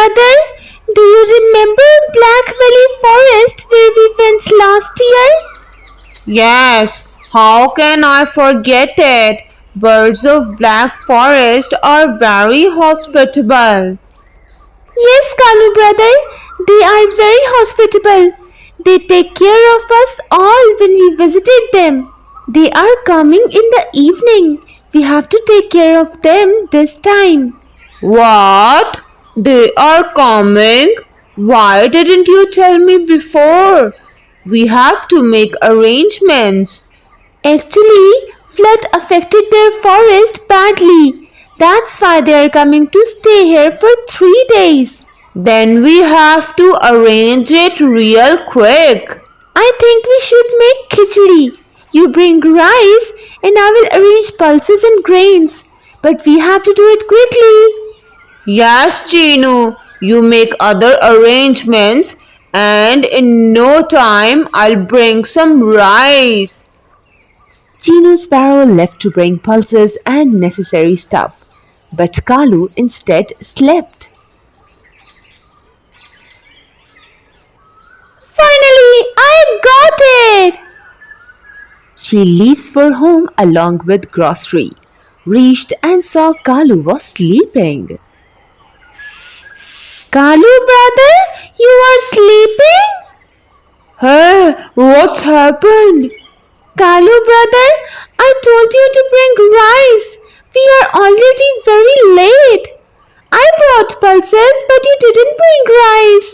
brother, do you remember Black Valley Forest where we went last year? Yes, how can I forget it? Birds of Black Forest are very hospitable. Yes, Kalu brother, they are very hospitable. They take care of us all when we visited them. They are coming in the evening. We have to take care of them this time. What? They are coming? Why didn't you tell me before? We have to make arrangements. Actually, flood affected their forest badly. That's why they are coming to stay here for 3 days. Then we have to arrange it real quick. I think we should make khichdi. You bring rice and I will arrange pulses and grains. But we have to do it quickly. Yes, Chinu, you make other arrangements and in no time I'll bring some rice. Chinu Sparrow left to bring pulses and necessary stuff. But Kalu instead slept. Finally, I got it! She leaves for home along with grocery. Reached and saw Kalu was sleeping. Kalu brother, you are sleeping? Hey, what's happened? Kalu brother, I told you to bring rice. We are already very late. I brought pulses, but you didn't bring rice.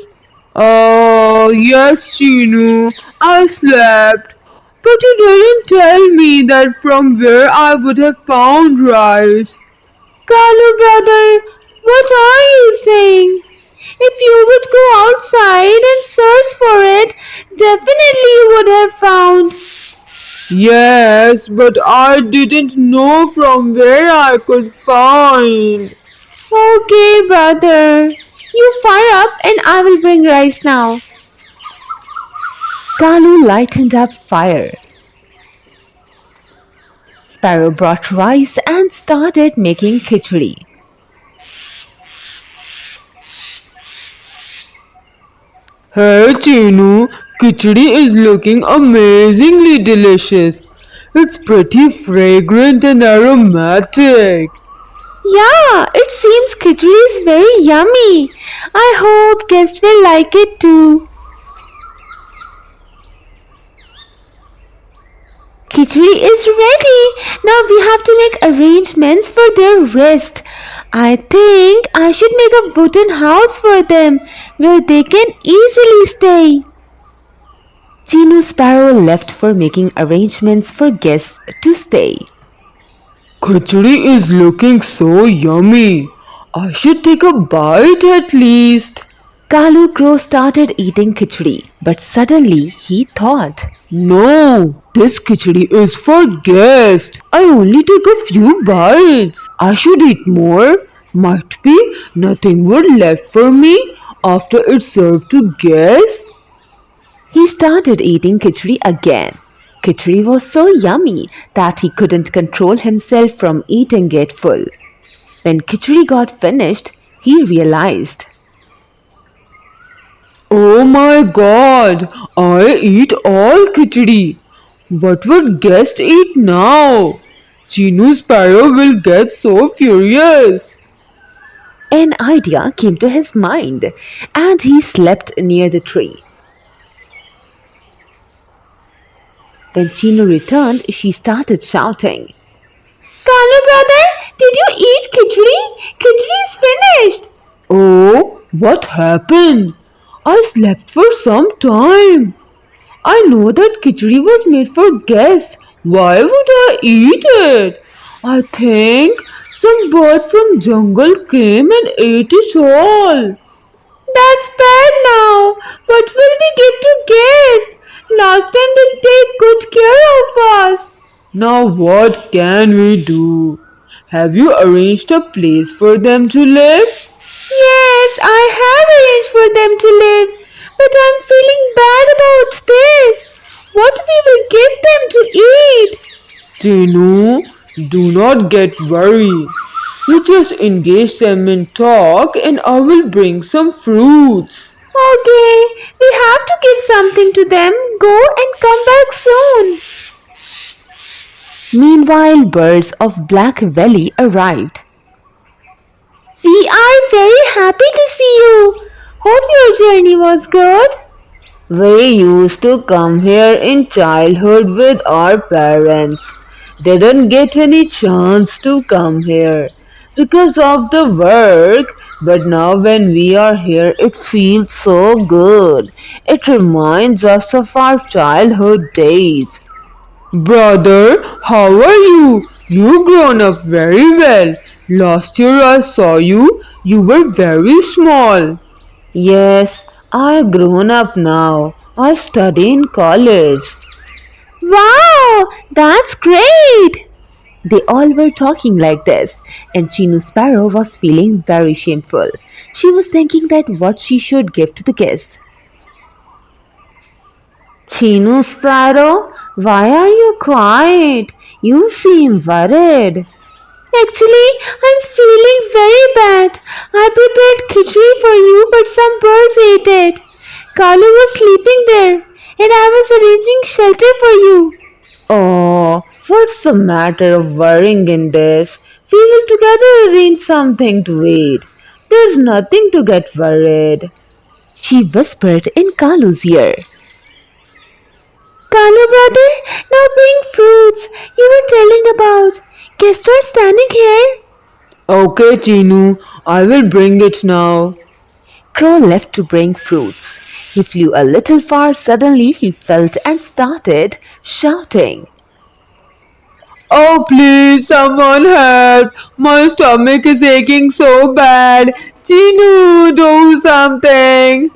Oh, yes, Chinu, I slept. But you didn't tell me that from where I would have found rice. Kalu brother, what are you saying? If you would go outside and search for it, definitely you would have found. Yes, but I didn't know from where I could find. Okay, brother. You fire up and I will bring rice now. Kalu lightened up fire. Sparrow brought rice and started making khichdi. Hey Chinu, khichdi is looking amazingly delicious. It's pretty fragrant and aromatic. Yeah, it seems khichdi is very yummy. I hope guests will like it too. Khichdi is ready. Now we have to make arrangements for their rest. I think I should make a wooden house for them where they can easily stay. Chinu Sparrow left for making arrangements for guests to stay. Khichdi is looking so yummy. I should take a bite at least. Kalu Crow started eating khichdi, but suddenly he thought, No, this khichdi is for guests. I only took a few bites. I should eat more. Might be nothing would left for me after it's served to guests. He started eating khichdi again. Khichdi was so yummy that he couldn't control himself from eating it full. When khichdi got finished, he realized, Oh my god, I eat all khichdi. What would guests eat now? Chinu Sparrow will get so furious. an idea came to his mind and he slept near the tree. When Chinu returned, she started shouting, Kalu brother, did you eat khichdi? Khichdi is finished. Oh, what happened? I slept for some time. I know that khichdi was made for guests. Why would I eat it? I think some bird from jungle came and ate it all. That's bad now. What will we give to guests? Last time they take good care of us. Now what can we do? Have you arranged a place for them to live? Yes, I have arranged for them to live. But I'm feeling bad about this. What we will give them to eat? Tinu, do not get worried. You just engage them in talk and I will bring some fruits. Okay, we have to give something to them. Go and come back soon. Meanwhile, birds of Black Valley arrived. We are very happy to see you. Hope your journey was good. We used to come here in childhood with our parents. Didn't get any chance to come here because of the work, but now when we are here, it feels so good. It reminds us of our childhood days. Brother, how are you? You grown up very well. Last year I saw you. You were very small. Yes, I've grown up now. I study in college. Wow, that's great. They all were talking like this, and Chinu Sparrow was feeling very shameful. She was thinking that what she should give to the guests. Chinu Sparrow, why are you quiet? You seem worried. Actually, I'm feeling very bad. I prepared khichri for you, but some birds ate it. Kalu was sleeping there, and I was arranging shelter for you. Oh, what's the matter of worrying in this? We will together arrange something to eat. There's nothing to get worried. She whispered in Kalu's ear. Kalu brother, now bring fruits you were telling about. Guests are standing here. Okay, Chinu, I will bring it now. Crow left to bring fruits. He flew a little far. Suddenly he felt and started shouting. Oh, please, someone help. My stomach is aching so bad. Chinu, do something.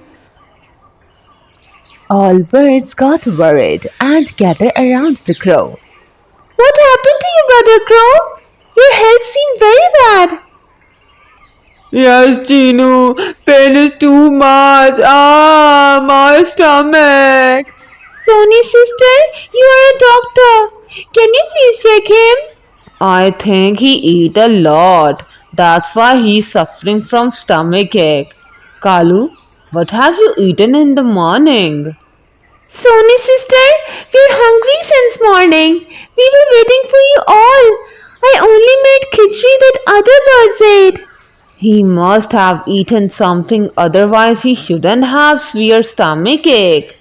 All birds got worried and gathered around the crow. What happened to you, Brother Crow? Your health seemed very bad. Yes, Chinu, pain is too much. Ah, my stomach. Sony sister, you are a doctor. Can you please check him? I think he ate a lot. That's why he's suffering from stomach ache. Kalu, what have you eaten in the morning? Sony sister, we're hungry since morning. We were waiting for you all. I only made khichdi that other birds ate. He must have eaten something, otherwise he shouldn't have severe stomach ache.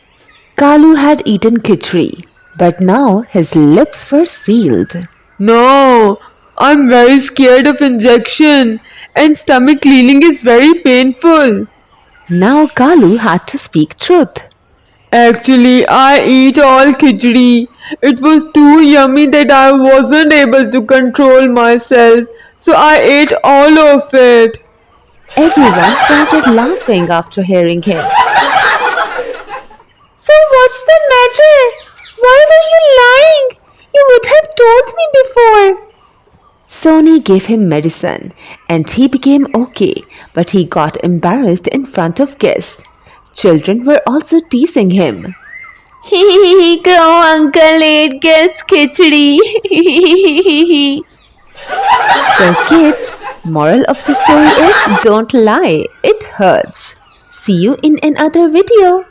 Kalu had eaten khichdi, but now his lips were sealed. No, I'm very scared of injection and stomach cleaning is very painful. Now Kalu had to speak truth. Actually, I eat all khichdi. It was too yummy that I wasn't able to control myself, so I ate all of it. Everyone started laughing after hearing him. So what's the matter? Why were you lying? You would have told me before. Sony gave him medicine and he became okay, but he got embarrassed in front of guests. Children were also teasing him. Hee Crow uncle ate guest khichdi. So kids, moral of the story is don't lie, it hurts. See you in another video.